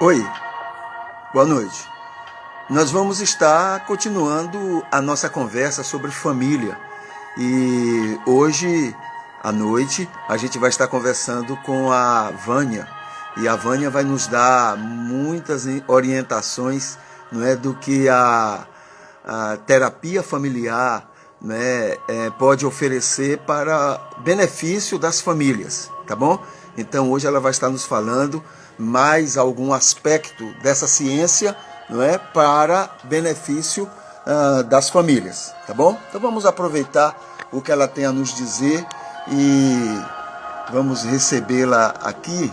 Oi, boa noite. Nós vamos estar continuando a nossa conversa sobre família. E hoje à noite a gente vai estar conversando com a Vânia. E a Vânia vai nos dar muitas orientações, não é, do que a terapia familiar, né, pode oferecer para benefício das famílias, tá bom? Então hoje ela vai estar nos falando mais algum aspecto dessa ciência, não é, para benefício das famílias, tá bom? Então vamos aproveitar o que ela tem a nos dizer e vamos recebê-la aqui.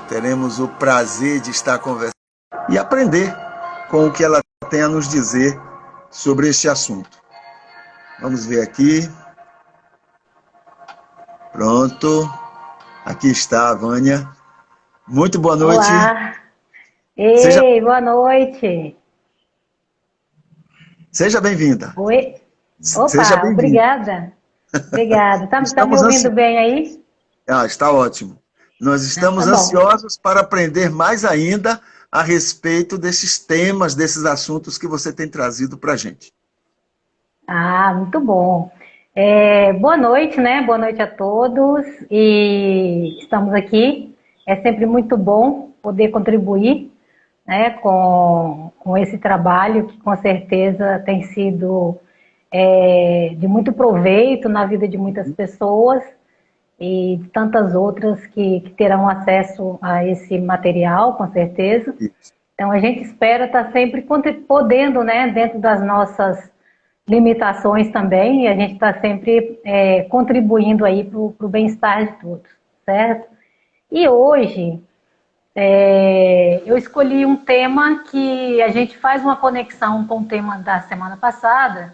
Teremos o prazer de estar conversando e aprender com o que ela tem a nos dizer sobre este assunto. Vamos ver aqui. Pronto. Aqui está a Vânia. Muito boa noite. Olá. Seja, Ei, boa noite. seja bem-vinda. Oi. Seja Opa, bem-vinda. obrigada. Obrigada. Tá me Estamos ouvindo ansiosos. bem aí? Está ótimo. Nós Tá estamos bom. ansiosos para aprender mais ainda a respeito desses temas, desses assuntos que você tem trazido para a gente. Ah, muito bom. Boa noite, né? Boa noite a todos. E estamos aqui. É sempre muito bom poder contribuir, né, com esse trabalho que com certeza tem sido de muito proveito na vida de muitas pessoas e tantas outras que terão acesso a esse material, com certeza. Isso. Então, a gente espera estar sempre podendo, né, dentro das nossas limitações também, e a gente está sempre contribuindo aí para o bem-estar de todos, certo? E hoje, eu escolhi um tema que a gente faz uma conexão com o tema da semana passada.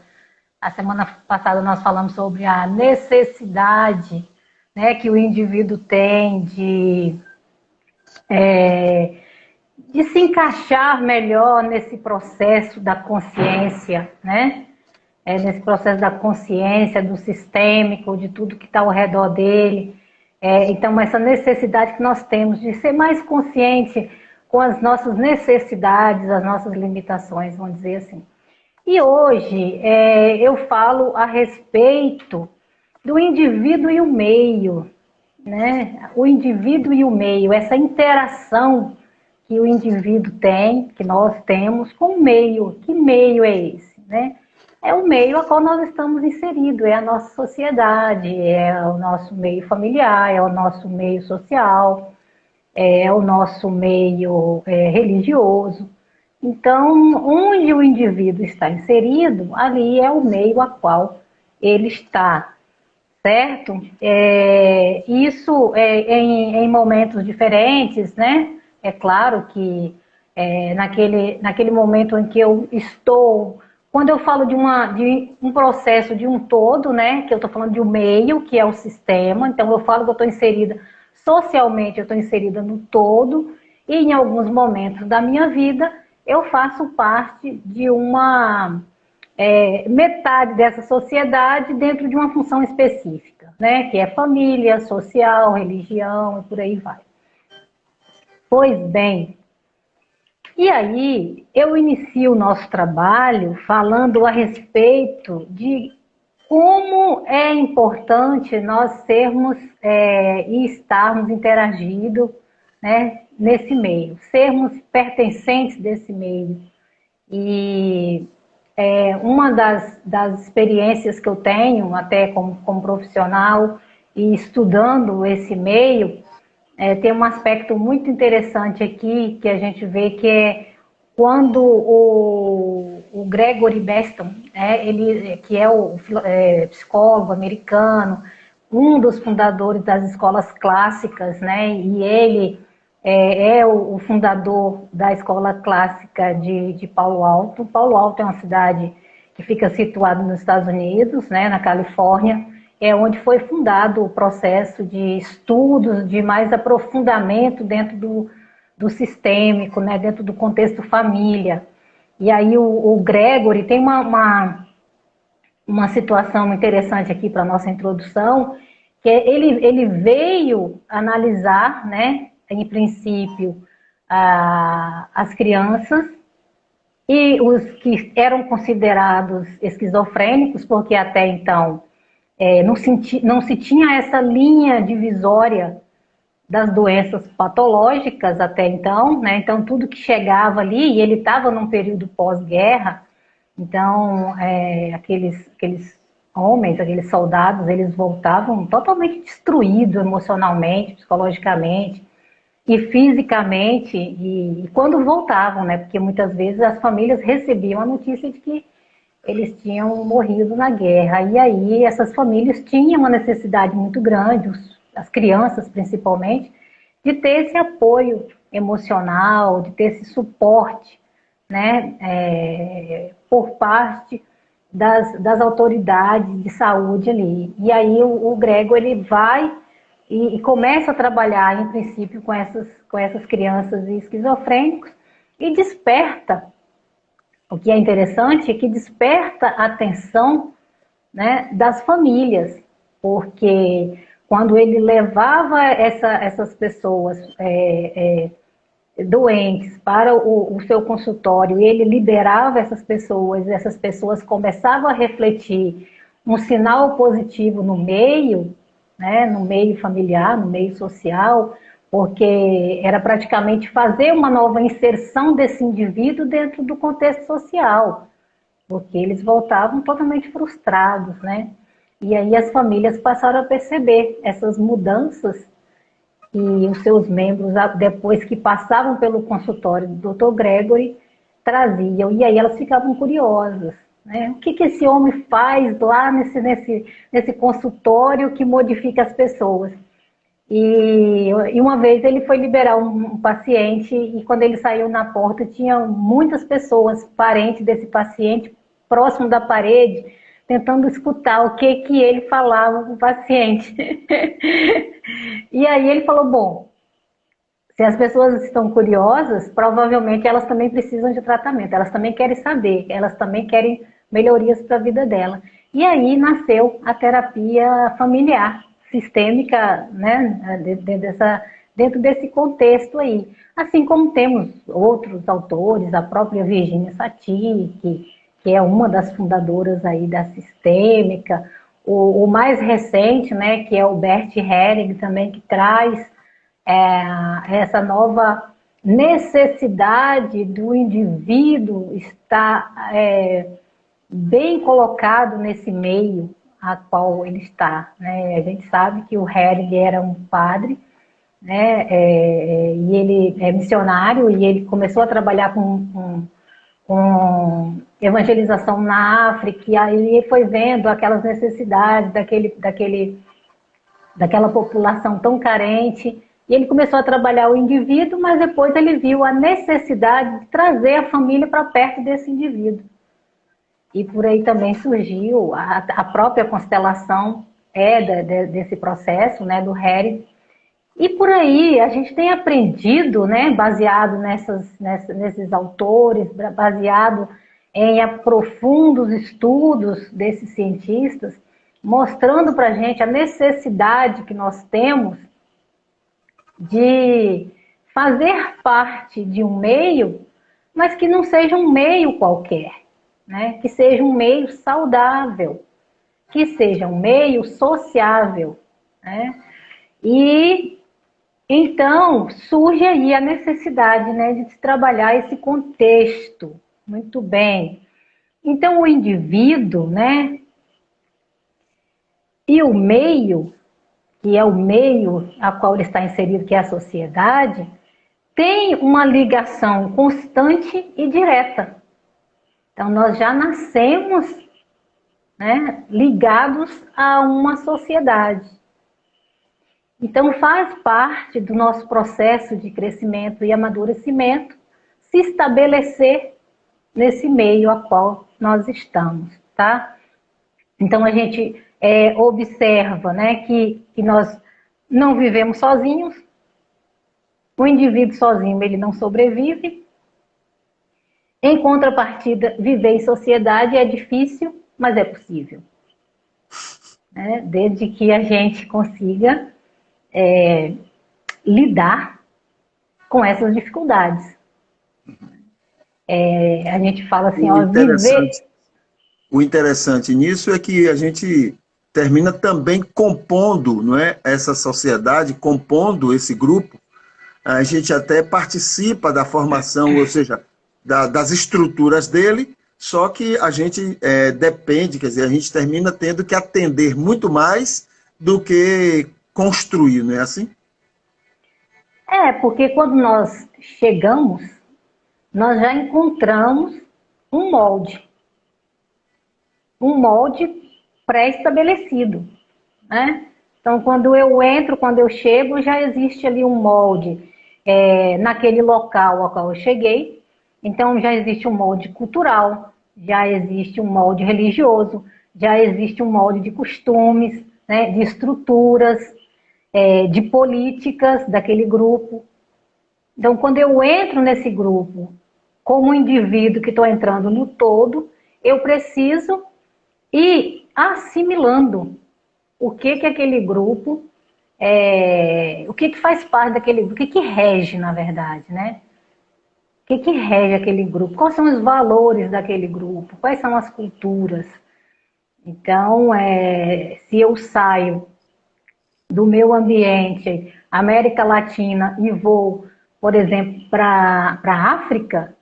A semana passada nós falamos sobre a necessidade, né, que o indivíduo tem de se encaixar melhor nesse processo da consciência, né? Nesse processo da consciência, do sistêmico, de tudo que está ao redor dele. Então, essa necessidade que nós temos de ser mais consciente com as nossas necessidades, as nossas limitações, vamos dizer assim. E hoje eu falo a respeito do indivíduo e o meio, né? O indivíduo e o meio, essa interação que o indivíduo tem, que nós temos com o meio. Que meio é esse, né? É o meio a qual nós estamos inseridos, é a nossa sociedade, é o nosso meio familiar, é o nosso meio social, é o nosso meio religioso. Então, onde o indivíduo está inserido, ali é o meio a qual ele está, certo? Isso em momentos diferentes, né? É claro que naquele momento em que eu estou, quando eu falo de um processo de um todo, né? Que eu estou falando de um meio, que é o sistema, então eu falo que eu estou inserida socialmente, eu estou inserida no todo, e em alguns momentos da minha vida eu faço parte de uma metade dessa sociedade dentro de uma função específica, né? Que é família, social, religião e por aí vai. Pois bem, e aí eu inicio o nosso trabalho falando a respeito de como é importante nós sermos e estarmos interagindo, né, nesse meio, sermos pertencentes desse meio. E uma das experiências que eu tenho, até como profissional, e estudando esse meio, tem um aspecto muito interessante aqui, que a gente vê que é quando o Gregory Bateson, ele, que é o psicólogo americano, um dos fundadores das escolas clássicas, né, e ele é o fundador da escola clássica de Palo Alto. Palo Alto é uma cidade que fica situada nos Estados Unidos, né, na Califórnia, é onde foi fundado o processo de estudos, de mais aprofundamento dentro do sistêmico, né, dentro do contexto família. E aí o Gregory tem uma situação interessante aqui para a nossa introdução, que ele veio analisar, né, em princípio, as crianças e os que eram considerados esquizofrênicos, porque até então não se tinha essa linha divisória das doenças patológicas até então, né? Então tudo que chegava ali, e ele estava num período pós-guerra, então aqueles homens, aqueles soldados, eles voltavam totalmente destruídos emocionalmente, psicologicamente e fisicamente, e quando voltavam, né? Porque muitas vezes as famílias recebiam a notícia de que eles tinham morrido na guerra. E aí essas famílias tinham uma necessidade muito grande, as crianças principalmente, de ter esse apoio emocional, de ter esse suporte, né, por parte das autoridades de saúde ali. E aí o Grego ele vai e começa a trabalhar, em princípio, com essas crianças esquizofrênicos e desperta. O que é interessante é que desperta a atenção, né, das famílias, porque quando ele levava essas pessoas doentes para o seu consultório e ele liberava essas pessoas começavam a refletir um sinal positivo no meio, né, no meio familiar, no meio social, porque era praticamente fazer uma nova inserção desse indivíduo dentro do contexto social, porque eles voltavam totalmente frustrados, né? E aí as famílias passaram a perceber essas mudanças que os seus membros, depois que passavam pelo consultório do Dr. Gregory, traziam. E aí elas ficavam curiosas, né? O que esse homem faz lá nesse consultório que modifica as pessoas? E uma vez ele foi liberar um paciente e quando ele saiu na porta tinha muitas pessoas, parentes desse paciente, próximo da parede, tentando escutar o que ele falava com o paciente. E aí ele falou, bom, se as pessoas estão curiosas, provavelmente elas também precisam de tratamento, elas também querem saber, elas também querem melhorias para a vida dela. E aí nasceu a terapia familiar, sistêmica, né, dentro desse contexto aí. Assim como temos outros autores, a própria Virginia Satir, que é uma das fundadoras aí da sistêmica, o mais recente, né, que é o Bert Helling também, que traz essa nova necessidade do indivíduo estar bem colocado nesse meio a qual ele está, né? A gente sabe que o Helling era um padre, né? E ele é missionário e ele começou a trabalhar com evangelização na África, e aí ele foi vendo aquelas necessidades daquela população tão carente, e ele começou a trabalhar o indivíduo, mas depois ele viu a necessidade de trazer a família para perto desse indivíduo. E por aí também surgiu a própria constelação desse processo, né, do Harry. E por aí a gente tem aprendido, né, baseado nesses autores, baseado em profundos estudos desses cientistas, mostrando para a gente a necessidade que nós temos de fazer parte de um meio, mas que não seja um meio qualquer, né? Que seja um meio saudável, que seja um meio sociável, né? E então surge aí a necessidade, né, de se trabalhar esse contexto. Muito bem. Então o indivíduo, né, e o meio, que é o meio a qual ele está inserido, que é a sociedade, tem uma ligação constante e direta. Então, nós já nascemos, né, ligados a uma sociedade. Então, faz parte do nosso processo de crescimento e amadurecimento se estabelecer nesse meio a qual nós estamos, tá? Então, a gente observa, né, que nós não vivemos sozinhos, o indivíduo sozinho ele não sobrevive. Em contrapartida, viver em sociedade é difícil, mas é possível, né? Desde que a gente consiga lidar com essas dificuldades. A gente fala assim, O ó, viver... o interessante nisso é que a gente termina também compondo, não é, essa sociedade, compondo esse grupo. A gente até participa da formação, ou seja, das estruturas dele, só que a gente depende, quer dizer, a gente termina tendo que atender muito mais do que construir, não é assim? Porque quando nós chegamos, nós já encontramos um molde pré-estabelecido, né? Então, quando eu entro, quando eu chego, já existe ali um molde naquele local ao qual eu cheguei. Então, já existe um molde cultural, já existe um molde religioso, já existe um molde de costumes, né, de estruturas, de políticas daquele grupo. Então, quando eu entro nesse grupo, como indivíduo que estou entrando no todo, eu preciso ir assimilando o que aquele grupo, o que faz parte daquele grupo, o que rege, na verdade, né? O que rege aquele grupo? Quais são os valores daquele grupo? Quais são as culturas? Então, se eu saio do meu ambiente, América Latina, e vou, por exemplo, para a África,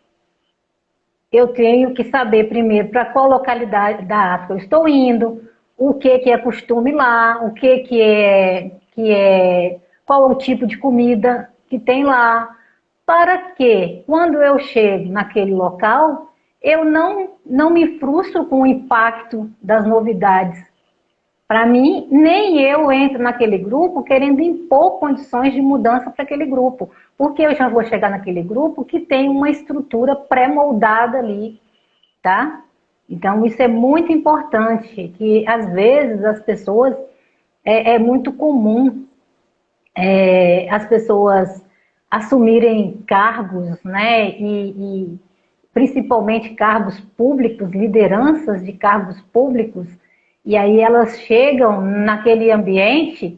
eu tenho que saber primeiro para qual localidade da África eu estou indo, o que é costume lá, o qual é o tipo de comida que tem lá, para que quando eu chego naquele local, eu não me frustro com o impacto das novidades. Para mim, nem eu entro naquele grupo querendo impor condições de mudança para aquele grupo, porque eu já vou chegar naquele grupo que tem uma estrutura pré-moldada ali, tá? Então, isso é muito importante, que às vezes as pessoas, é muito comum as pessoas assumirem cargos, né, e principalmente cargos públicos, lideranças de cargos públicos, e aí elas chegam naquele ambiente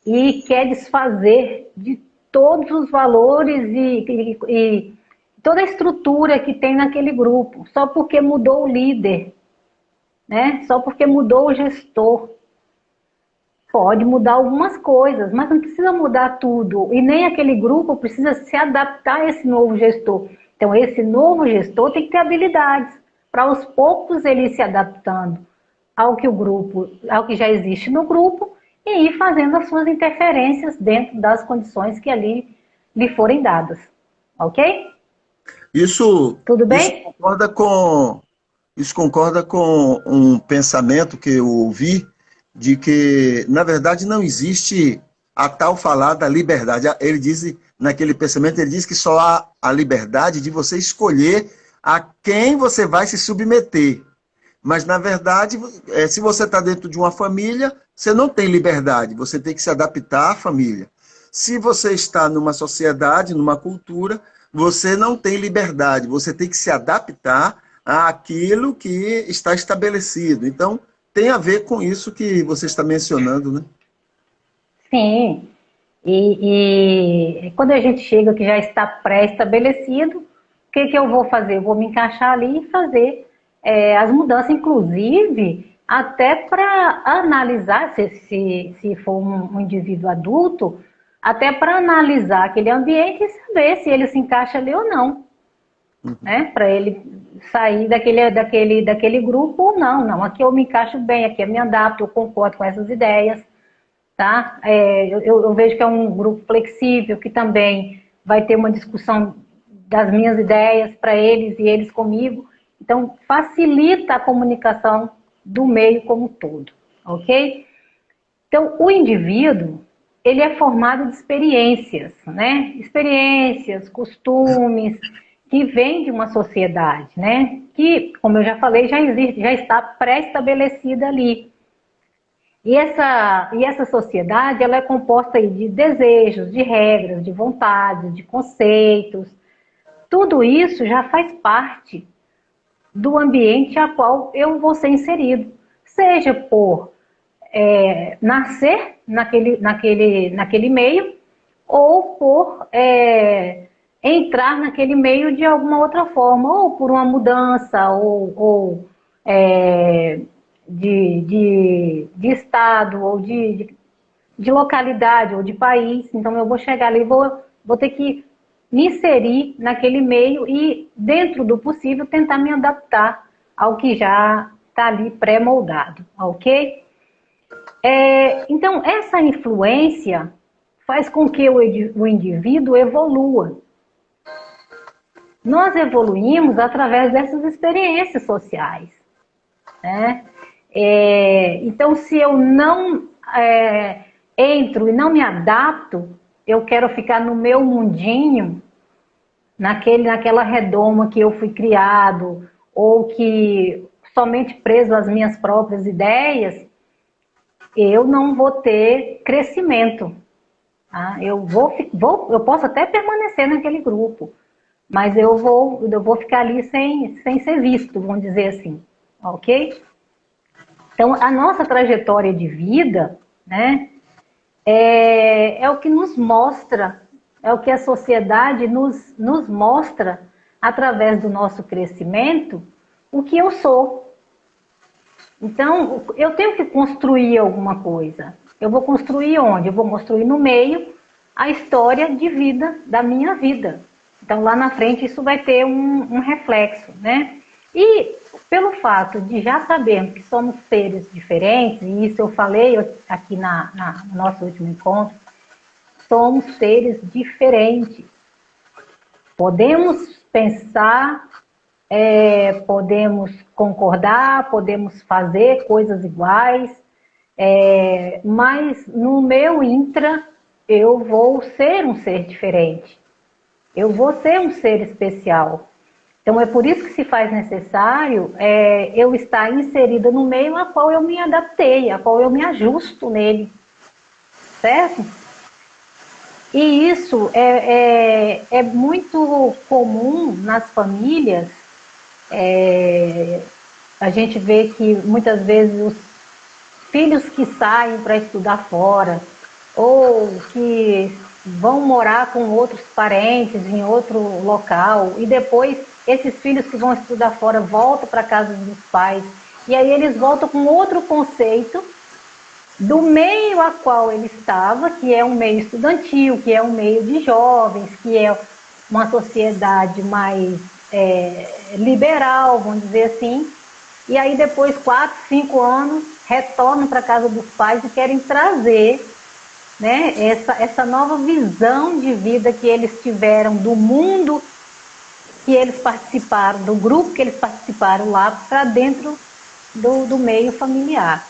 e quer desfazer de todos os valores e toda a estrutura que tem naquele grupo, só porque mudou o líder, né? Só porque mudou o gestor. Pode mudar algumas coisas, mas não precisa mudar tudo. E nem aquele grupo precisa se adaptar a esse novo gestor. Então, esse novo gestor tem que ter habilidades para aos poucos ele ir se adaptando ao que já existe no grupo e ir fazendo as suas interferências dentro das condições que ali lhe forem dadas. Ok? Isso, Tudo isso bem? concorda com, isso concorda com um pensamento que eu ouvi de que, na verdade, não existe a tal falada liberdade. Ele diz, naquele pensamento, ele diz que só há a liberdade de você escolher a quem você vai se submeter. Mas, na verdade, se você está dentro de uma família, você não tem liberdade, você tem que se adaptar à família. Se você está numa sociedade, numa cultura, você não tem liberdade, você tem que se adaptar àquilo que está estabelecido. Então, tem a ver com isso que você está mencionando, né? Sim. E quando a gente chega que já está pré-estabelecido, o que eu vou fazer? Eu vou me encaixar ali e fazer as mudanças, inclusive até para analisar, se for um indivíduo adulto, até para analisar aquele ambiente e saber se ele se encaixa ali ou não, né? Para ele sair daquele grupo ou não. Não, aqui eu me encaixo bem, aqui eu me adapto, eu concordo com essas ideias. Tá? Eu vejo que é um grupo flexível, que também vai ter uma discussão das minhas ideias para eles e eles comigo. Então, facilita a comunicação do meio como um todo, ok? Então, o indivíduo, ele é formado de experiências, né? Experiências, costumes, que vêm de uma sociedade, né? Que, como eu já falei, já existe, já está pré-estabelecida ali. E essa sociedade, ela é composta aí de desejos, de regras, de vontades, de conceitos. Tudo isso já faz parte do ambiente a qual eu vou ser inserido. Seja por nascer naquele meio, ou por entrar naquele meio de alguma outra forma, ou por uma mudança, ou de estado, ou de localidade, ou de país. Então eu vou chegar ali e vou ter que me inserir naquele meio e, dentro do possível, tentar me adaptar ao que já está ali pré-moldado, ok? Então, essa influência faz com que o indivíduo evolua. Nós evoluímos através dessas experiências sociais, né? Então, se eu não entro e não me adapto, eu quero ficar no meu mundinho, naquela redoma que eu fui criado, ou que somente preso às minhas próprias ideias, eu não vou ter crescimento. Tá? Eu posso até permanecer naquele grupo, mas eu vou ficar ali sem ser visto, vamos dizer assim, ok? Então, a nossa trajetória de vida, né, é o que nos mostra, é o que a sociedade nos mostra, através do nosso crescimento, o que eu sou. Então, eu tenho que construir alguma coisa. Eu vou construir onde? Eu vou construir no meio a história de vida da minha vida. Então, lá na frente, isso vai ter um reflexo, né? E pelo fato de já sabermos que somos seres diferentes, e isso eu falei aqui no nosso último encontro, somos seres diferentes. Podemos pensar, podemos concordar, podemos fazer coisas iguais, mas no meu intra eu vou ser um ser diferente. Eu vou ser um ser especial. Então é por isso que se faz necessário eu estar inserida no meio a qual eu me adaptei, a qual eu me ajusto nele. Certo? E isso é muito comum nas famílias. A gente vê que muitas vezes os filhos que saem para estudar fora, ou que vão morar com outros parentes em outro local, e depois esses filhos que vão estudar fora voltam para a casa dos pais, e aí eles voltam com outro conceito do meio a qual ele estava, que é um meio estudantil, que é um meio de jovens, que é uma sociedade mais liberal, vamos dizer assim. E aí depois, 4, 5 anos, retornam para a casa dos pais e querem trazer, né, essa nova visão de vida que eles tiveram do mundo que eles participaram, do grupo que eles participaram lá, para dentro do meio familiar.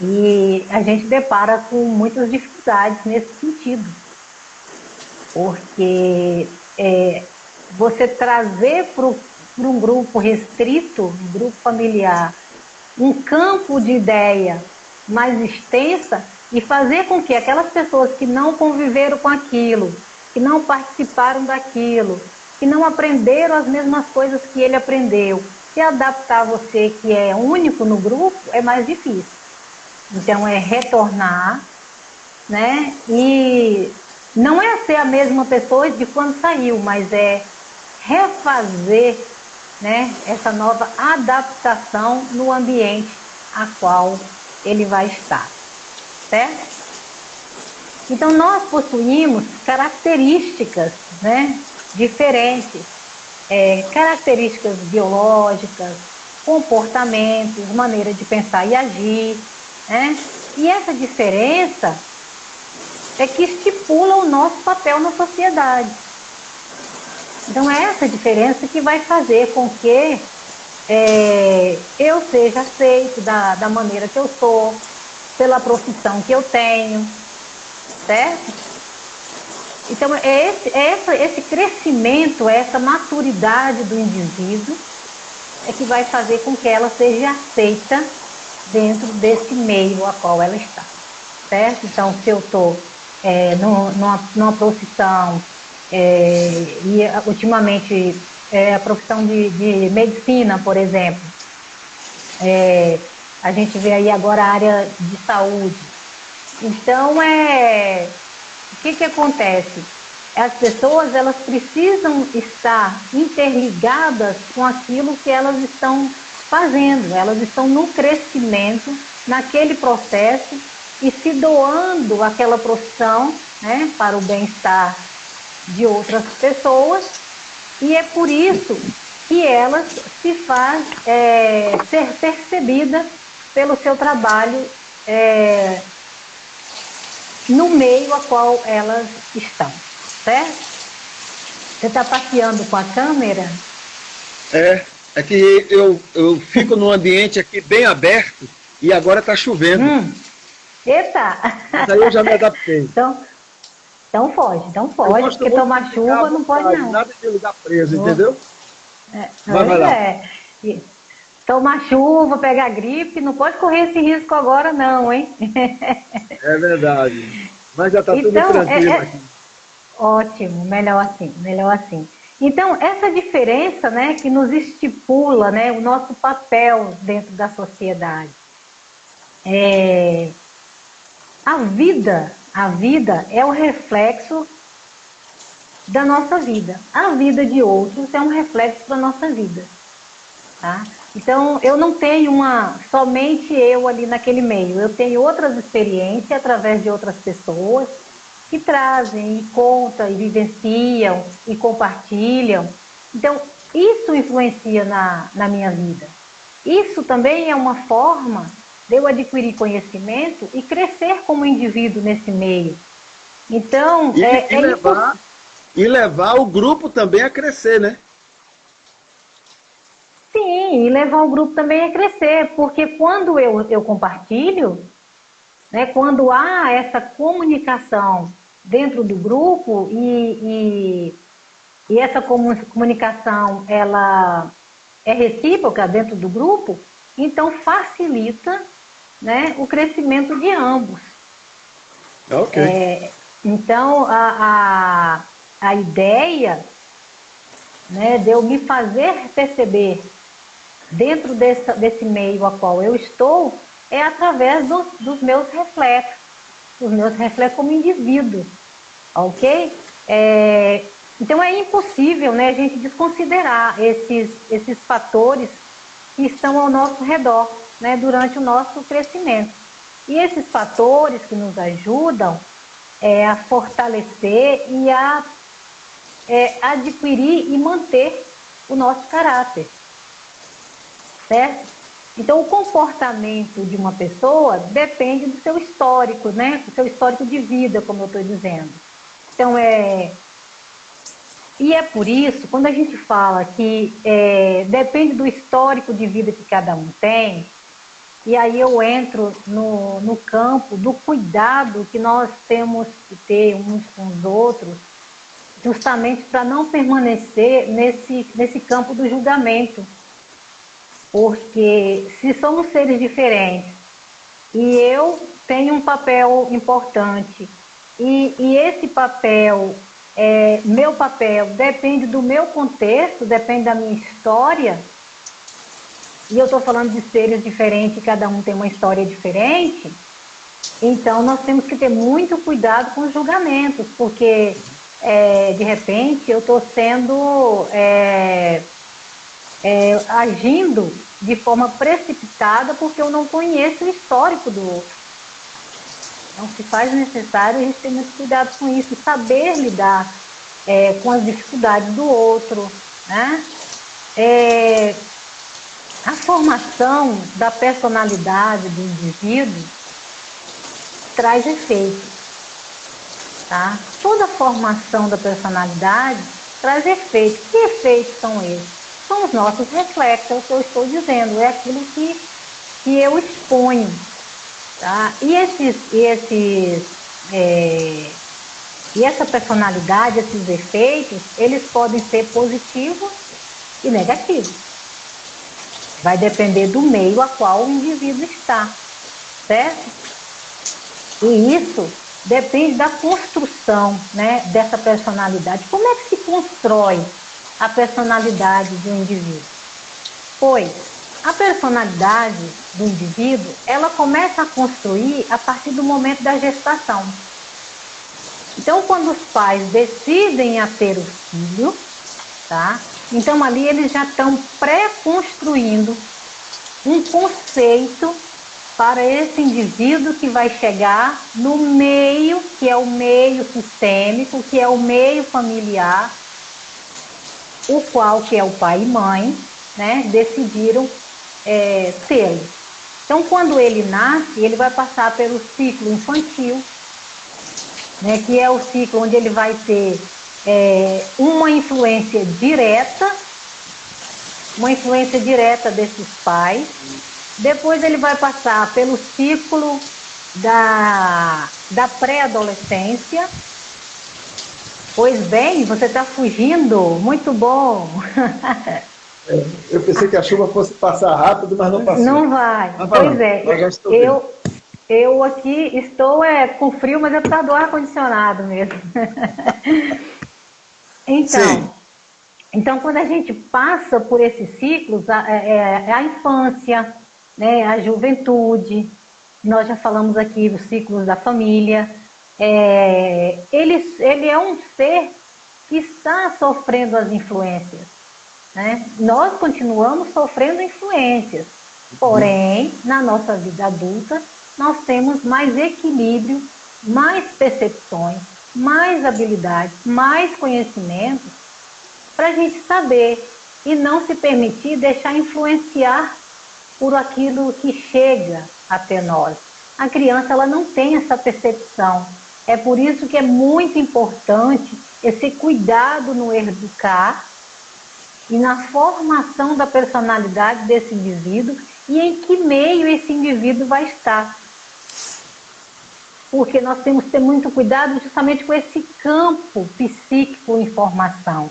E a gente depara com muitas dificuldades nesse sentido, porque você trazer para um grupo restrito, um grupo familiar, um campo de ideia mais extensa, e fazer com que aquelas pessoas que não conviveram com aquilo, que não participaram daquilo, que não aprenderam as mesmas coisas que ele aprendeu, se adaptar a você que é único no grupo é mais difícil. Então é retornar, né? E não é ser a mesma pessoa de quando saiu, mas é refazer, né, essa nova adaptação no ambiente a qual ele vai estar, certo? Então nós possuímos características, né, diferentes, características biológicas, comportamentos, maneira de pensar e agir, né? E essa diferença é que estipula o nosso papel na sociedade. Então é essa diferença que vai fazer com que eu seja aceito da maneira que eu sou, pela profissão que eu tenho, certo? Então esse crescimento, essa maturidade do indivíduo é que vai fazer com que ela seja aceita dentro desse meio a qual ela está, certo? Então, se eu estou numa profissão, e ultimamente a profissão de medicina, por exemplo, a gente vê aí agora a área de saúde. Então, que acontece? As pessoas, elas precisam estar interligadas com aquilo que elas estão fazendo, elas estão no crescimento, naquele processo e se doando àquela profissão, né, para o bem-estar de outras pessoas, e é por isso que elas se faz ser percebida pelo seu trabalho no meio a qual elas estão, certo? Você está passeando com a câmera? É que eu fico num ambiente aqui bem aberto e agora está chovendo. Eita! Mas aí eu já me adaptei. Então foge, porque tomar chuva não pode não. Nada de lugar preso, entendeu? Vai lá. Tomar chuva, pegar gripe, não pode correr esse risco agora não, hein? É verdade. Mas já está tudo tranquilo aqui. Ótimo, melhor assim. Então, essa diferença, né, que nos estipula, né, o nosso papel dentro da sociedade. A vida é o reflexo da nossa vida. A vida de outros é um reflexo da nossa vida. Tá? Então, eu não tenho somente eu ali naquele meio. Eu tenho outras experiências através de outras pessoas que trazem, e contam, e vivenciam, e compartilham. Então, isso influencia na minha vida. Isso também é uma forma de eu adquirir conhecimento e crescer como indivíduo nesse meio. Então, e levar o grupo também a crescer, né? Sim, e levar o grupo também a crescer, porque quando eu compartilho, né, quando há essa comunicação dentro do grupo e essa comunicação ela é recíproca dentro do grupo, então facilita, né, o crescimento de ambos. Ok. Então a ideia, né, de eu me fazer perceber dentro desse meio a qual eu estou é através dos meus reflexos como indivíduo, ok? Então é impossível, né, a gente desconsiderar esses fatores que estão ao nosso redor, né, durante o nosso crescimento. E esses fatores que nos ajudam a fortalecer e a adquirir e manter o nosso caráter, certo? Então, o comportamento de uma pessoa depende do seu histórico, né? Do seu histórico de vida, como eu estou dizendo. Então, e é por isso, quando a gente fala que depende do histórico de vida que cada um tem, e aí eu entro no campo do cuidado que nós temos que ter uns com os outros, justamente para não permanecer nesse campo do julgamento. Porque se somos seres diferentes e eu tenho um papel importante e esse papel, meu papel depende do meu contexto, depende da minha história, e eu estou falando de seres diferentes, cada um tem uma história diferente, então nós temos que ter muito cuidado com os julgamentos, porque de repente eu estou sendo... agindo de forma precipitada porque eu não conheço o histórico do outro. Então, se faz necessário a gente ter muito cuidado com isso, saber lidar com as dificuldades do outro, né? A formação da personalidade do indivíduo traz efeitos, tá? Toda a formação da personalidade traz efeitos. Que efeitos são esses? São os nossos reflexos, é o que eu estou dizendo, é aquilo que eu exponho. Tá? E essa personalidade, esses efeitos, eles podem ser positivos e negativos. Vai depender do meio a qual o indivíduo está, certo? E isso depende da construção, né, dessa personalidade. Como é que se constrói a personalidade do indivíduo? Pois a personalidade do indivíduo, ela começa a construir a partir do momento da gestação. Então, quando os pais decidem a ter o filho, tá? Então ali eles já estão pré-construindo um conceito para esse indivíduo que vai chegar no meio, que é o meio sistêmico, que é o meio familiar, o qual, que é o pai e mãe, né, decidiram tê-lo. Então, quando ele nasce, ele vai passar pelo ciclo infantil, né, que é o ciclo onde ele vai ter uma influência direta desses pais. Depois ele vai passar pelo ciclo da pré-adolescência. Pois bem, você está fugindo, muito bom. Eu pensei que a chuva fosse passar rápido, mas não passou. Não vai. Pois é, eu aqui estou com frio, mas é por causa do ar-condicionado mesmo. Então, quando a gente passa por esses ciclos, a infância, né, a juventude, nós já falamos aqui dos ciclos da família, ele é um ser que está sofrendo as influências, né? Nós continuamos sofrendo influências, porém, na nossa vida adulta, nós temos mais equilíbrio, mais percepções, mais habilidades, mais conhecimentos para a gente saber e não se permitir deixar influenciar por aquilo que chega até nós. A criança, ela não tem essa percepção. É por isso que é muito importante esse cuidado no educar e na formação da personalidade desse indivíduo e em que meio esse indivíduo vai estar. Porque nós temos que ter muito cuidado justamente com esse campo psíquico em formação.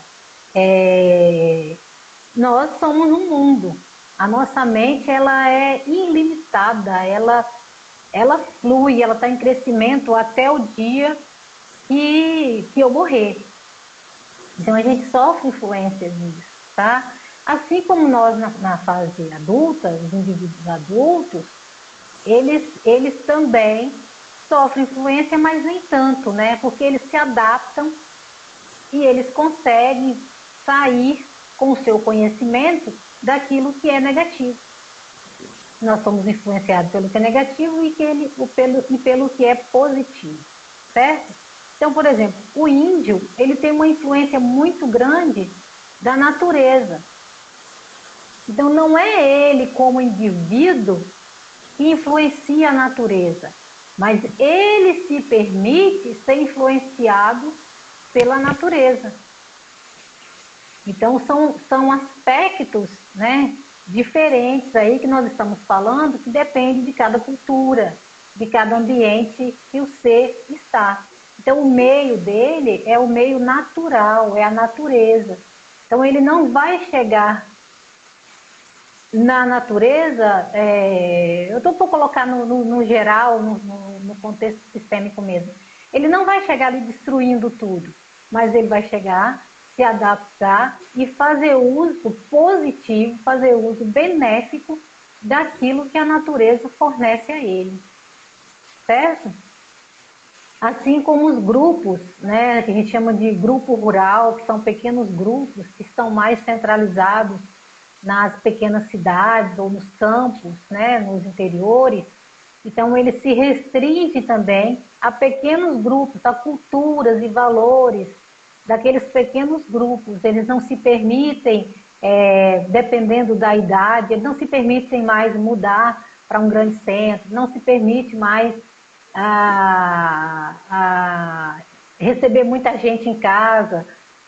Nós somos um mundo. A nossa mente, ela é ilimitada, ela flui, ela está em crescimento até o dia que eu morrer. Então a gente sofre influências disso, tá? Assim como nós na fase adulta, os indivíduos adultos, eles também sofrem influência, mas nem tanto, né? Porque eles se adaptam e eles conseguem sair com o seu conhecimento daquilo que é negativo. Nós somos influenciados pelo que é negativo e pelo que é positivo, certo? Então, por exemplo, o índio, ele tem uma influência muito grande da natureza. Então, não é ele como indivíduo que influencia a natureza, mas ele se permite ser influenciado pela natureza. Então, são aspectos, né, diferentes aí que nós estamos falando, que depende de cada cultura, de cada ambiente que o ser está. Então, o meio dele é o meio natural, é a natureza. Então, ele não vai chegar na natureza, eu estou por colocar no geral, no contexto sistêmico mesmo. Ele não vai chegar ali destruindo tudo, mas ele vai chegar, se adaptar e fazer uso positivo, fazer uso benéfico daquilo que a natureza fornece a ele, certo? Assim como os grupos, né, que a gente chama de grupo rural, que são pequenos grupos que estão mais centralizados nas pequenas cidades ou nos campos, né, nos interiores. Então, ele se restringe também a pequenos grupos, a culturas e valores daqueles pequenos grupos. Eles não se permitem, dependendo da idade, eles não se permitem mais mudar para um grande centro, não se permite mais receber muita gente em casa.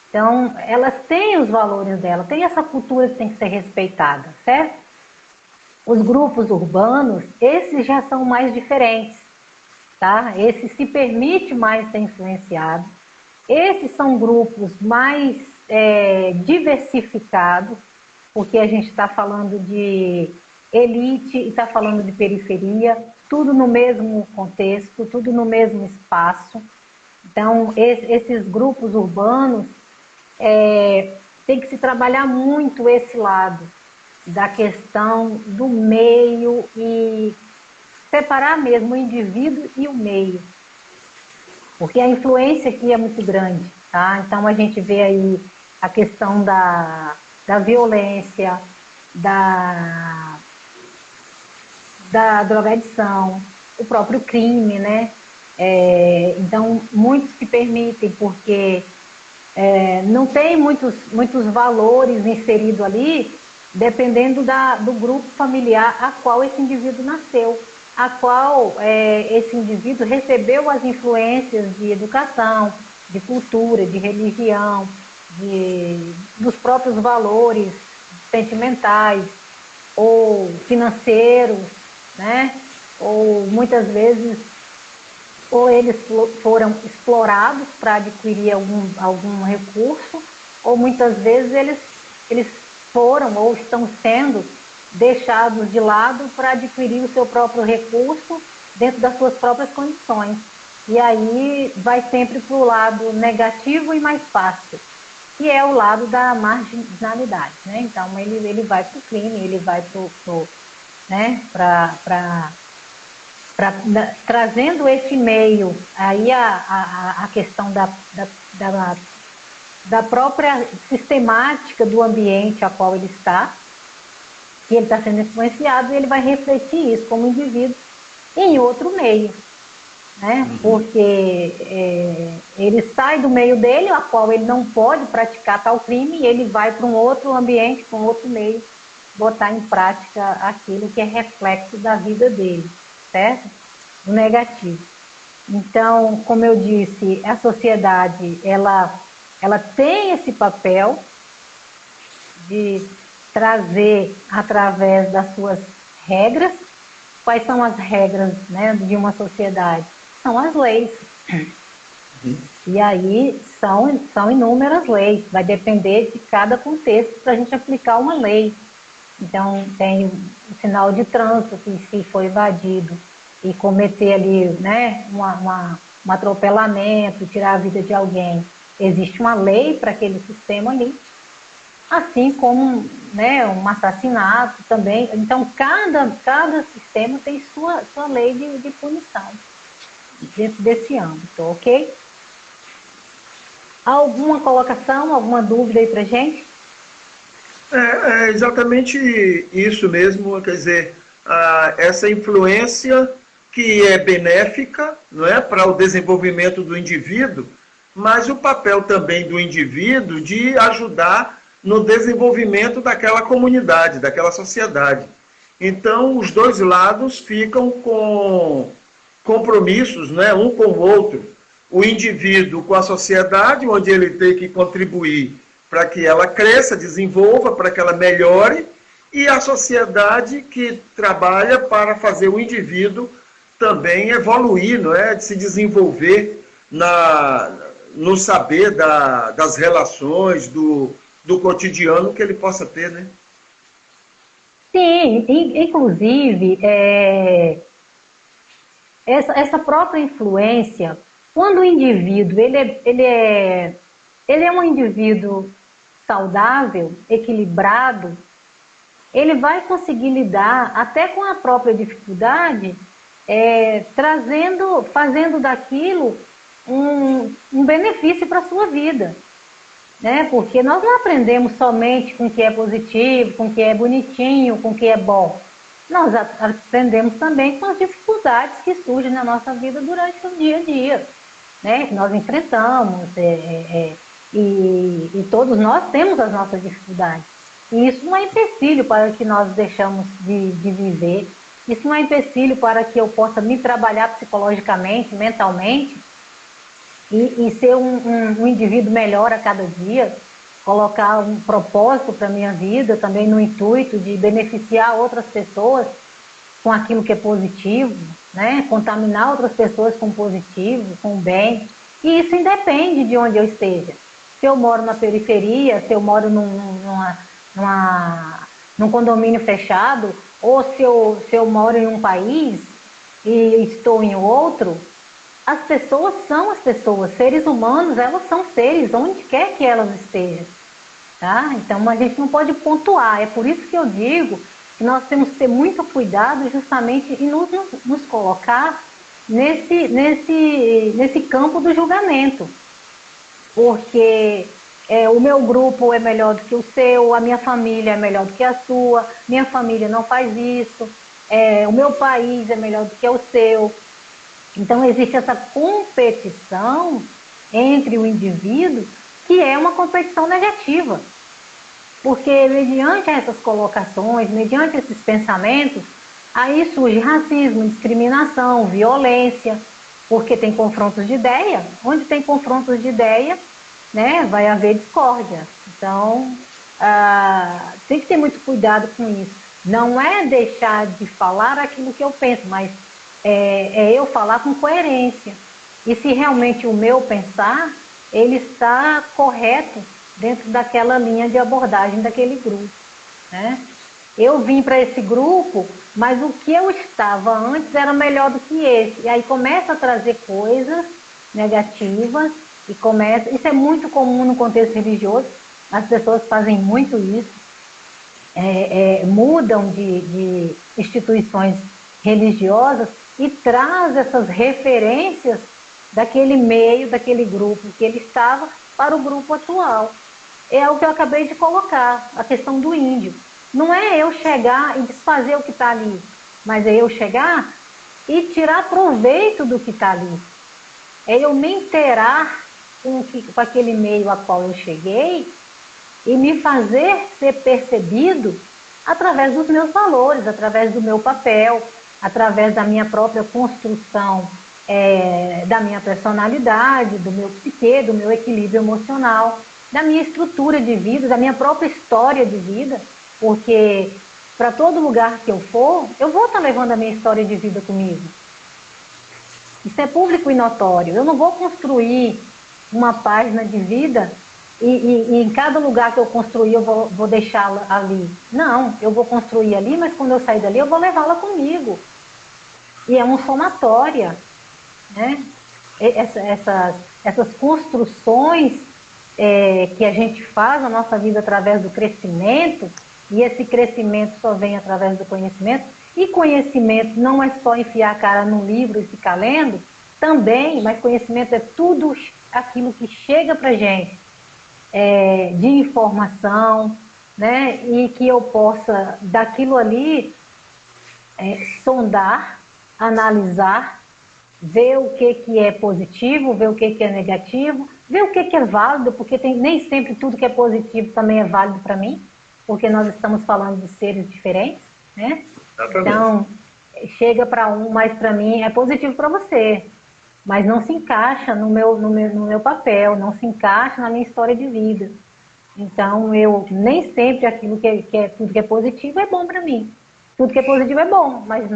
Então, elas têm os valores delas, tem essa cultura que tem que ser respeitada, certo? Os grupos urbanos, esses já são mais diferentes, tá? Esses se permite mais ser influenciado. Esses são grupos mais diversificados, porque a gente está falando de elite e está falando de periferia, tudo no mesmo contexto, tudo no mesmo espaço. Então, esses grupos urbanos, tem que se trabalhar muito esse lado da questão do meio e separar mesmo o indivíduo e o meio. porque a influência aqui é muito grande, tá? Então a gente vê aí a questão da violência, da drogadição, o próprio crime, né? Então muitos se permitem porque não tem muitos valores inseridos ali, dependendo do grupo familiar a qual esse indivíduo nasceu, a qual esse indivíduo recebeu as influências de educação, de cultura, de religião, dos próprios valores sentimentais ou financeiros, né? Ou muitas vezes ou eles foram explorados para adquirir algum recurso, ou muitas vezes eles foram ou estão sendo deixados de lado para adquirir o seu próprio recurso dentro das suas próprias condições. E aí vai sempre para o lado negativo e mais fácil, que é o lado da marginalidade, né? Então ele vai para o crime, ele vai trazendo esse meio, aí a questão da própria sistemática do ambiente a qual ele está, que ele está sendo influenciado, e ele vai refletir isso como indivíduo em outro meio, né? Porque ele sai do meio dele, a qual ele não pode praticar tal crime, e ele vai para um outro ambiente, para um outro meio, botar em prática aquilo que é reflexo da vida dele, certo? Do negativo. Então, como eu disse, a sociedade, ela tem esse papel de trazer através das suas regras. Quais são as regras, né, de uma sociedade? São as leis. E aí são inúmeras leis, vai depender de cada contexto para a gente aplicar uma lei. Então, tem o sinal de trânsito que se for invadido e cometer ali, né, um atropelamento, tirar a vida de alguém, existe uma lei para aquele sistema ali, assim como, né, um assassinato também. Então, cada sistema tem sua lei de punição dentro desse âmbito, ok? Alguma colocação, alguma dúvida aí para gente? É exatamente isso mesmo, quer dizer, essa influência que é benéfica, não é, para o desenvolvimento do indivíduo, mas o papel também do indivíduo de ajudar no desenvolvimento daquela comunidade, daquela sociedade. Então, os dois lados ficam com compromissos, né, um com o outro. O indivíduo com a sociedade, onde ele tem que contribuir para que ela cresça, desenvolva, para que ela melhore, e a sociedade que trabalha para fazer o indivíduo também evoluir, não é? De se desenvolver no saber das relações, do cotidiano que ele possa ter, né? Sim, inclusive, essa própria influência, quando o indivíduo ele é um indivíduo saudável, equilibrado, ele vai conseguir lidar até com a própria dificuldade, fazendo daquilo um benefício para a sua vida, né? Porque nós não aprendemos somente com o que é positivo, com o que é bonitinho, com o que é bom. Nós aprendemos também com as dificuldades que surgem na nossa vida durante o dia a dia, né? Que nós enfrentamos, e todos nós temos as nossas dificuldades. E isso não é empecilho para que nós deixamos de viver, isso não é empecilho para que eu possa me trabalhar psicologicamente, mentalmente, e ser um indivíduo melhor a cada dia, colocar um propósito para a minha vida, também no intuito de beneficiar outras pessoas com aquilo que é positivo, né? Contaminar outras pessoas com positivo, com bem. E isso independe de onde eu esteja. Se eu moro na periferia, se eu moro num condomínio fechado, ou se eu moro em um país e estou em outro, as pessoas são as pessoas, seres humanos, elas são seres, onde quer que elas estejam. Tá? Então a gente não pode pontuar, é por isso que eu digo que nós temos que ter muito cuidado justamente em nos colocar nesse campo do julgamento, porque o meu grupo é melhor do que o seu, a minha família é melhor do que a sua, minha família não faz isso, o meu país é melhor do que o seu. Então existe essa competição entre o indivíduo, que é uma competição negativa, porque mediante essas colocações, mediante esses pensamentos, aí surge racismo, discriminação, violência, porque tem confrontos de ideia. Onde tem confrontos de ideia, né, vai haver discórdia. Então, tem que ter muito cuidado com isso. Não é deixar de falar aquilo que eu penso, mas é eu falar com coerência. E se realmente o meu pensar, ele está correto dentro daquela linha de abordagem daquele grupo, né? Eu vim para esse grupo, mas o que eu estava antes era melhor do que esse. E aí começa a trazer coisas negativas, isso é muito comum no contexto religioso, as pessoas fazem muito isso, mudam de instituições religiosas e traz essas referências daquele meio, daquele grupo que ele estava, para o grupo atual. É o que eu acabei de colocar, a questão do índio. Não é eu chegar e desfazer o que está ali, mas é eu chegar e tirar proveito do que está ali. É eu me inteirar com aquele meio a qual eu cheguei e me fazer ser percebido através dos meus valores, através do meu papel, através da minha própria construção, da minha personalidade, do meu psique, do meu equilíbrio emocional, da minha estrutura de vida, da minha própria história de vida, porque para todo lugar que eu for, eu vou estar levando a minha história de vida comigo. Isso é público e notório. Eu não vou construir uma página de vida e em cada lugar que eu construir eu vou deixá-la ali. Não, eu vou construir ali, mas quando eu sair dali eu vou levá-la comigo. E é uma somatória, né? Essas construções que a gente faz na nossa vida através do crescimento, e esse crescimento só vem através do conhecimento, e conhecimento não é só enfiar a cara num livro e ficar lendo, também, mas conhecimento é tudo aquilo que chega pra gente, de informação, né, e que eu possa, daquilo ali, sondar, analisar, ver o que é positivo, ver o que é negativo, ver o que é válido, porque nem sempre tudo que é positivo também é válido para mim, porque nós estamos falando de seres diferentes, né? Então, chega para um, mas para mim é positivo para você, mas não se encaixa no meu papel, não se encaixa na minha história de vida. Então, nem sempre aquilo tudo que é positivo é bom para mim. Tudo que é positivo é bom, mas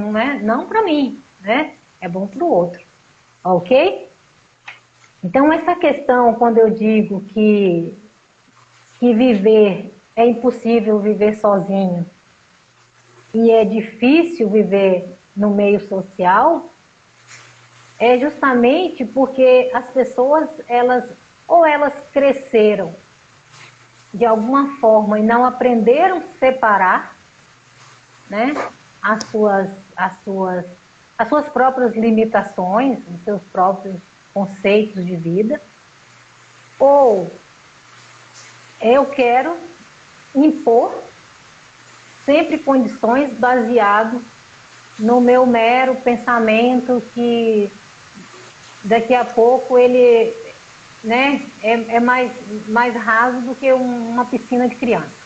não para mim, né? É bom para o outro, ok? Então, essa questão, quando eu digo que é impossível viver sozinho e é difícil viver no meio social, é justamente porque as pessoas, elas cresceram de alguma forma e não aprenderam a separar, né, as suas próprias limitações, os seus próprios conceitos de vida, ou eu quero impor sempre condições baseadas no meu mero pensamento, que daqui a pouco ele, né, é mais raso do que uma piscina de criança.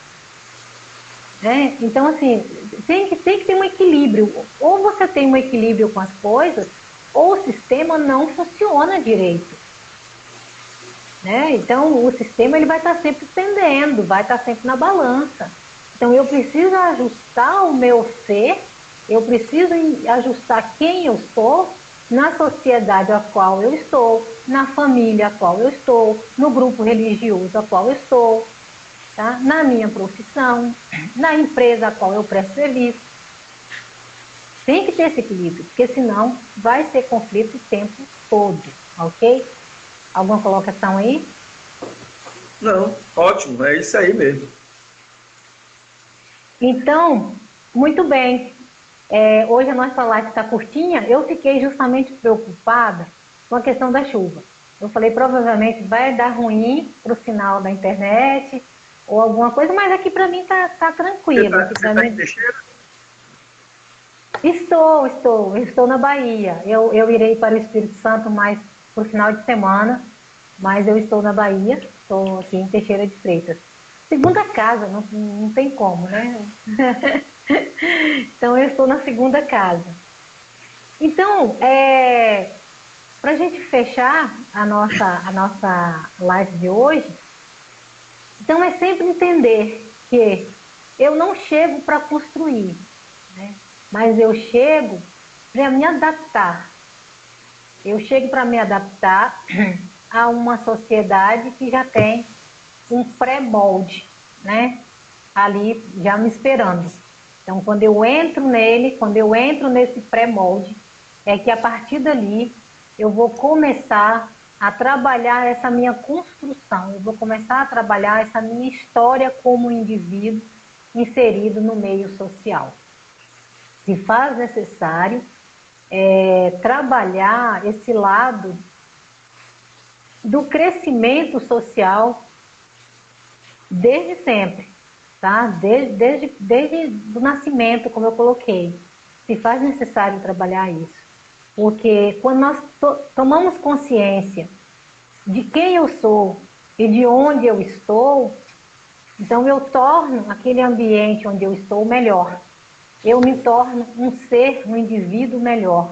Né? Então, assim, tem que ter um equilíbrio. Ou você tem um equilíbrio com as coisas, ou o sistema não funciona direito. Né? Então, o sistema ele vai estar sempre pendendo, vai estar sempre na balança. Então, eu preciso ajustar o meu ser, eu preciso ajustar quem eu sou na sociedade a qual eu estou, na família a qual eu estou, no grupo religioso a qual eu estou, tá? Na minha profissão, na empresa a qual eu presto serviço. Tem que ter esse equilíbrio, porque senão vai ser conflito o tempo todo, ok? Alguma colocação aí? Não, ótimo, é isso aí mesmo. Então, muito bem. Hoje a nossa live está curtinha, eu fiquei justamente preocupada com a questão da chuva. Eu falei, provavelmente vai dar ruim para o sinal da internet ou alguma coisa, mas aqui para mim tá tranquilo. Você está em Teixeira? Estou na Bahia. Eu irei para o Espírito Santo mais para o final de semana, mas eu estou na Bahia, estou aqui em Teixeira de Freitas. Segunda casa, não tem como, né? Então eu estou na segunda casa. Então, para a gente fechar a nossa live de hoje, então é sempre entender que eu não chego para construir, né? Mas eu chego para me adaptar. Eu chego para me adaptar a uma sociedade que já tem um pré-molde, né? Ali já me esperando. Então, quando eu entro nesse pré-molde, é que a partir dali eu vou começar a trabalhar essa minha construção, eu vou começar a trabalhar essa minha história como indivíduo inserido no meio social. Se faz necessário trabalhar esse lado do crescimento social desde sempre, tá? Desde o nascimento, como eu coloquei. Se faz necessário trabalhar isso. Porque quando nós tomamos consciência de quem eu sou e de onde eu estou, então eu torno aquele ambiente onde eu estou melhor. Eu me torno um ser, um indivíduo melhor.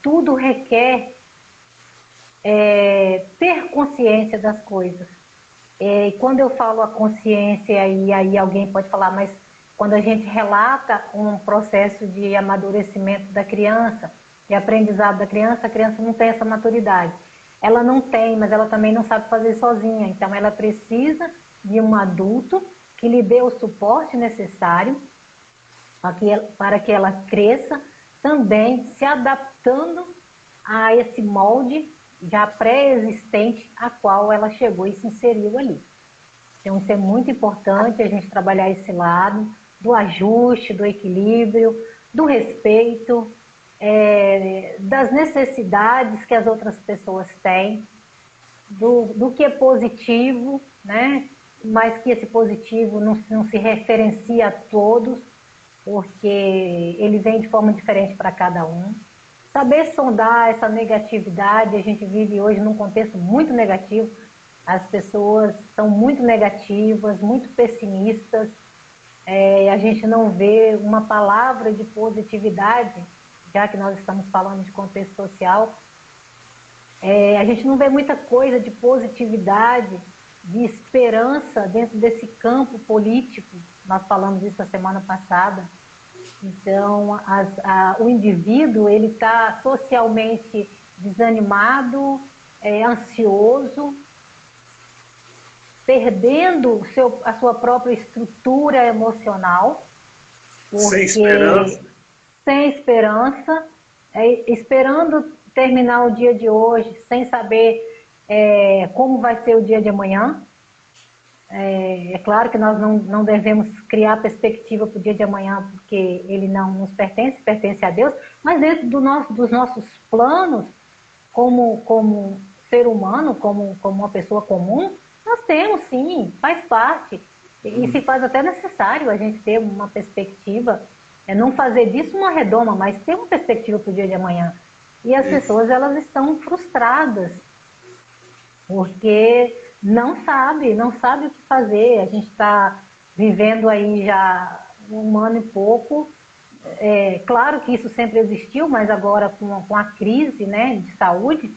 Tudo requer ter consciência das coisas. E quando eu falo a consciência, e aí alguém pode falar, mas quando a gente relata um processo de amadurecimento da criança, de aprendizado da criança, a criança não tem essa maturidade. Ela não tem, mas ela também não sabe fazer sozinha. Então ela precisa de um adulto que lhe dê o suporte necessário para que ela cresça, também se adaptando a esse molde já pré-existente a qual ela chegou e se inseriu ali. Então isso é muito importante, a gente trabalhar esse lado do ajuste, do equilíbrio, do respeito, das necessidades que as outras pessoas têm, do que é positivo, né? Mas que esse positivo não se referencia a todos, porque ele vem de forma diferente para cada um. Saber sondar essa negatividade, a gente vive hoje num contexto muito negativo, as pessoas são muito negativas, muito pessimistas, a gente não vê uma palavra de positividade, já que nós estamos falando de contexto social, a gente não vê muita coisa de positividade, de esperança dentro desse campo político. Nós falamos isso a semana passada. Então, o indivíduo ele está socialmente desanimado, ansioso, perdendo a sua própria estrutura emocional. Sem esperança. Sem esperança, esperando terminar o dia de hoje, sem saber como vai ser o dia de amanhã. É claro que nós não devemos criar perspectiva para o dia de amanhã, porque ele não nos pertence, pertence a Deus, mas dentro dos nossos planos, como ser humano, como uma pessoa comum, nós temos sim, faz parte, e se faz até necessário a gente ter uma perspectiva, não fazer disso uma redoma, mas ter uma perspectiva para o dia de amanhã. E as pessoas, elas estão frustradas, porque não sabe o que fazer. A gente está vivendo aí já 1 ano e pouco. Claro que isso sempre existiu, mas agora com a crise, né, de saúde,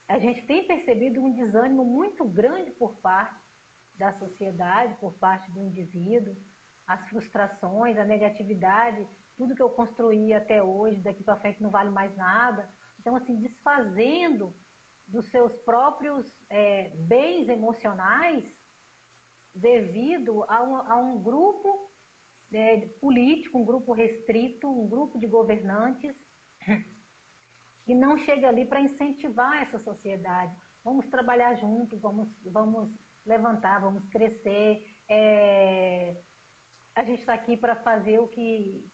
a gente tem percebido um desânimo muito grande por parte da sociedade, por parte do indivíduo, as frustrações, a negatividade, tudo que eu construí até hoje, daqui para frente não vale mais nada. Então, assim, desfazendo dos seus próprios bens emocionais devido a um grupo político, um grupo restrito, um grupo de governantes que não chega ali para incentivar essa sociedade. Vamos trabalhar juntos, vamos levantar, vamos crescer, a gente está aqui para fazer o que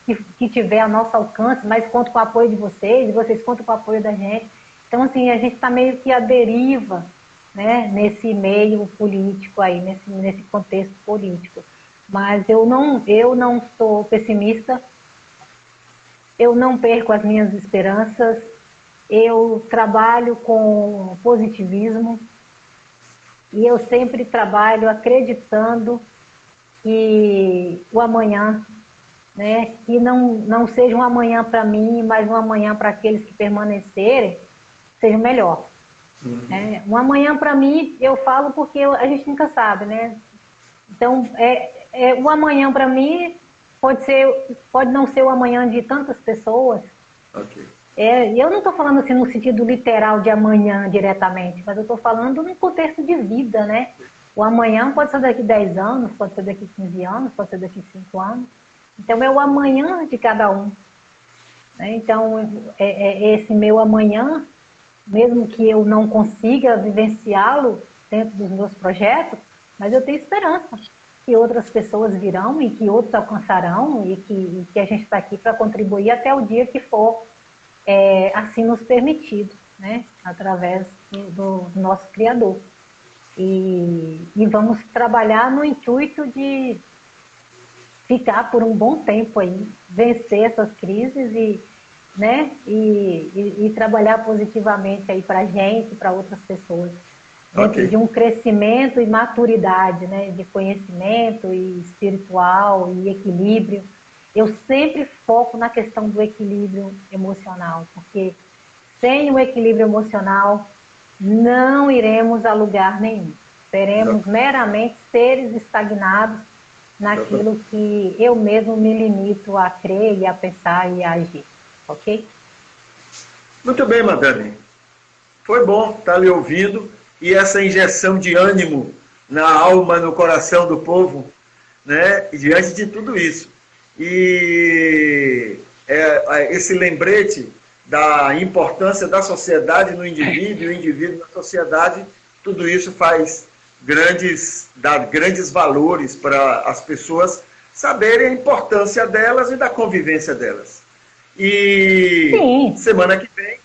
tiver a nosso alcance, mas conto com o apoio de vocês, e vocês contam com o apoio da gente. Então, assim, a gente está meio que à deriva, né, nesse meio político aí, nesse contexto político. Mas eu não sou pessimista, eu não perco as minhas esperanças, eu trabalho com positivismo e eu sempre trabalho acreditando que o amanhã, né, que não seja um amanhã para mim, mas um amanhã para aqueles que permanecerem, seja melhor. Um amanhã para mim, eu falo porque a gente nunca sabe, né? Então, o amanhã para mim pode não ser o amanhã de tantas pessoas. Ok. E eu não estou falando assim no sentido literal de amanhã diretamente, mas eu estou falando num contexto de vida, né? O amanhã pode ser daqui 10 anos, pode ser daqui 15 anos, pode ser daqui 5 anos. Então, é o amanhã de cada um. Né? Então, esse meu amanhã, mesmo que eu não consiga vivenciá-lo dentro dos meus projetos, mas eu tenho esperança que outras pessoas virão e que outros alcançarão e que a gente está aqui para contribuir até o dia que for assim nos permitido, né? Através do nosso Criador. E vamos trabalhar no intuito de ficar por um bom tempo aí, vencer essas crises né? E trabalhar positivamente aí para a gente, para outras pessoas. Dentro de um crescimento e maturidade, né? De conhecimento e espiritual e equilíbrio. Eu sempre foco na questão do equilíbrio emocional, porque sem o equilíbrio emocional não iremos a lugar nenhum. Seremos meramente seres estagnados naquilo que eu mesmo me limito a crer e a pensar e a agir. Ok? Muito bem, madame. Foi bom estar lhe ouvindo e essa injeção de ânimo na alma, no coração do povo, né, diante de tudo isso. E esse lembrete da importância da sociedade no indivíduo, o indivíduo na sociedade, tudo isso dá grandes valores para as pessoas saberem a importância delas e da convivência delas. E Sim. Semana que vem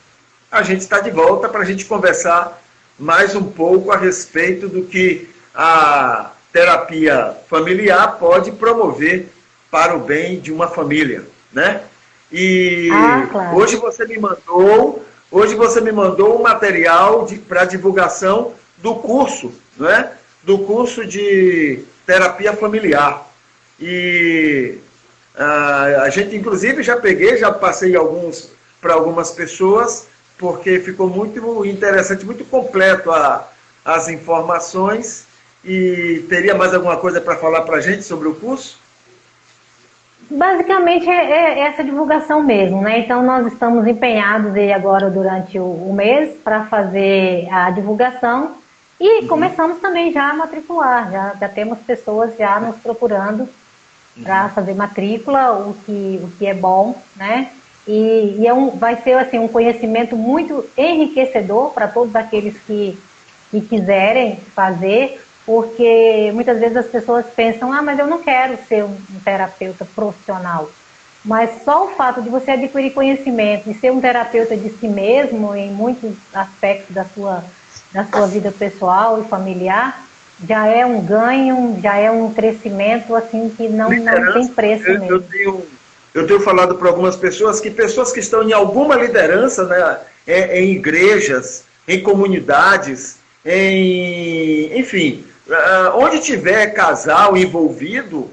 a gente está de volta para a gente conversar mais um pouco a respeito do que a terapia familiar pode promover para o bem de uma família, né? E claro. hoje você me mandou um material para divulgação do curso, né? Do curso de terapia familiar. E a gente, inclusive, já passei para algumas pessoas, porque ficou muito interessante, muito completo as informações. E teria mais alguma coisa para falar para a gente sobre o curso? Basicamente é essa divulgação mesmo, né? Então nós estamos empenhados aí agora durante o mês para fazer a divulgação e começamos também já a matricular, já temos pessoas já nos procurando para fazer matrícula, o que é bom, né? E vai ser assim, um conhecimento muito enriquecedor para todos aqueles que quiserem fazer, porque muitas vezes as pessoas pensam, mas eu não quero ser um terapeuta profissional. Mas só o fato de você adquirir conhecimento e ser um terapeuta de si mesmo em muitos aspectos da sua vida pessoal e familiar, já é um ganho, já é um crescimento assim que não tem preço mesmo. Eu tenho falado para algumas pessoas que estão em alguma liderança, né, em igrejas, em comunidades, enfim, onde tiver casal envolvido,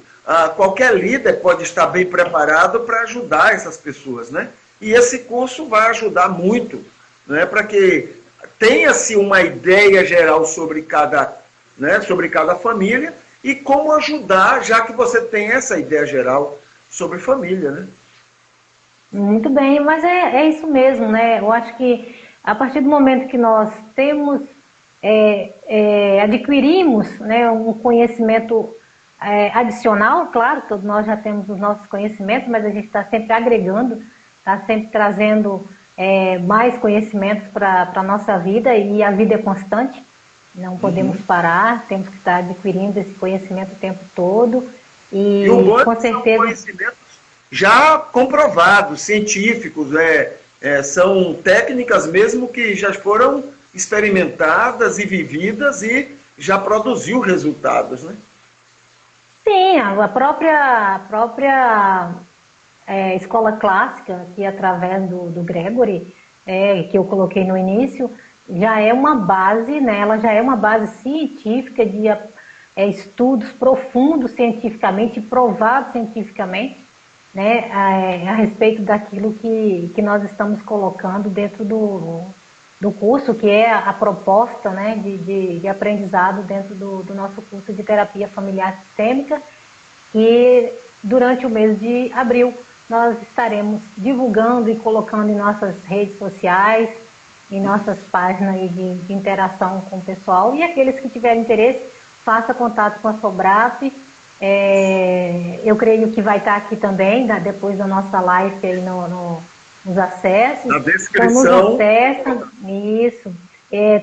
qualquer líder pode estar bem preparado para ajudar essas pessoas, né? E esse curso vai ajudar muito, né, para que tenha-se uma ideia geral sobre cada família e como ajudar, já que você tem essa ideia geral sobre família, né? Muito bem, mas é isso mesmo, né? Eu acho que a partir do momento que nós adquirimos, né, um conhecimento adicional, claro, todos nós já temos os nossos conhecimentos, mas a gente está sempre agregando, está sempre trazendo mais conhecimentos para a nossa vida, e a vida é constante, não podemos parar, temos que estar adquirindo esse conhecimento o tempo todo, E o bom é com que são certeza conhecimentos já comprovados, científicos, são técnicas mesmo que já foram experimentadas e vividas e já produziu resultados, né? sim, a própria escola clássica, que através do Gregory, que eu coloquei no início, já é uma base, né? Ela já é uma base científica de estudos profundos cientificamente, provados cientificamente, né? A respeito daquilo que nós estamos colocando dentro do curso, que é a proposta, né, de aprendizado dentro do nosso curso de terapia familiar sistêmica, e durante o mês de abril nós estaremos divulgando e colocando em nossas redes sociais, em nossas páginas de interação com o pessoal, e aqueles que tiverem interesse, faça contato com a Sobrap. Eu creio que vai estar aqui também, depois da nossa live aí nos acessos. Na descrição. Então, nos acessam, isso.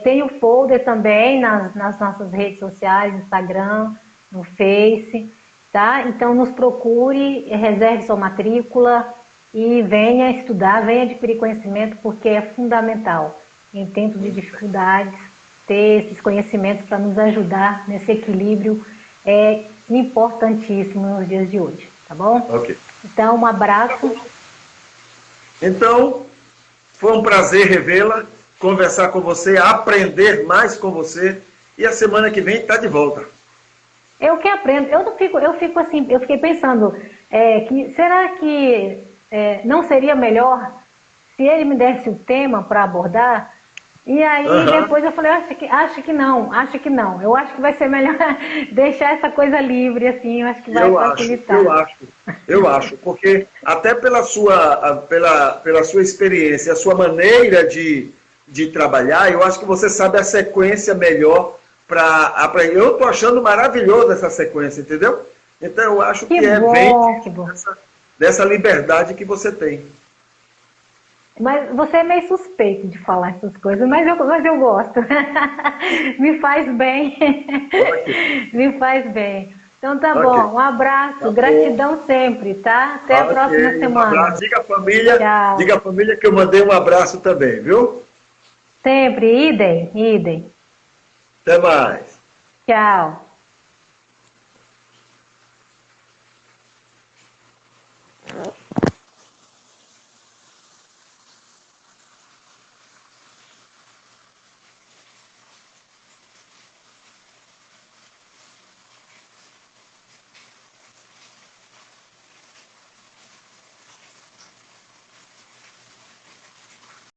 Tem o folder também nas nossas redes sociais, no Instagram, no Face, tá? Então, nos procure, reserve sua matrícula e venha estudar, venha adquirir conhecimento, porque é fundamental, em tempos de dificuldades, ter esses conhecimentos para nos ajudar nesse equilíbrio importantíssimo nos dias de hoje, tá bom? Ok. Então, um abraço. Então, foi um prazer revê-la, conversar com você, aprender mais com você, e a semana que vem está de volta. Eu que aprendo, eu fico assim, eu fiquei pensando, será que não seria melhor se ele me desse o tema para abordar? E aí depois eu falei, acho que não. Eu acho que vai ser melhor deixar essa coisa livre, assim, eu acho que vai facilitar. Eu acho, porque até pela sua experiência, a sua maneira de trabalhar, eu acho que você sabe a sequência melhor para aprender. Eu estou achando maravilhoso essa sequência, entendeu? Então eu acho que vem dessa liberdade que você tem. Mas você é meio suspeito de falar essas coisas, mas eu gosto. Me faz bem. Me faz bem. Então tá bom, um abraço, gratidão sempre, tá? Até a próxima semana. Um abraço. Diga à família que eu mandei um abraço também, viu? Sempre, idem. Até mais. Tchau.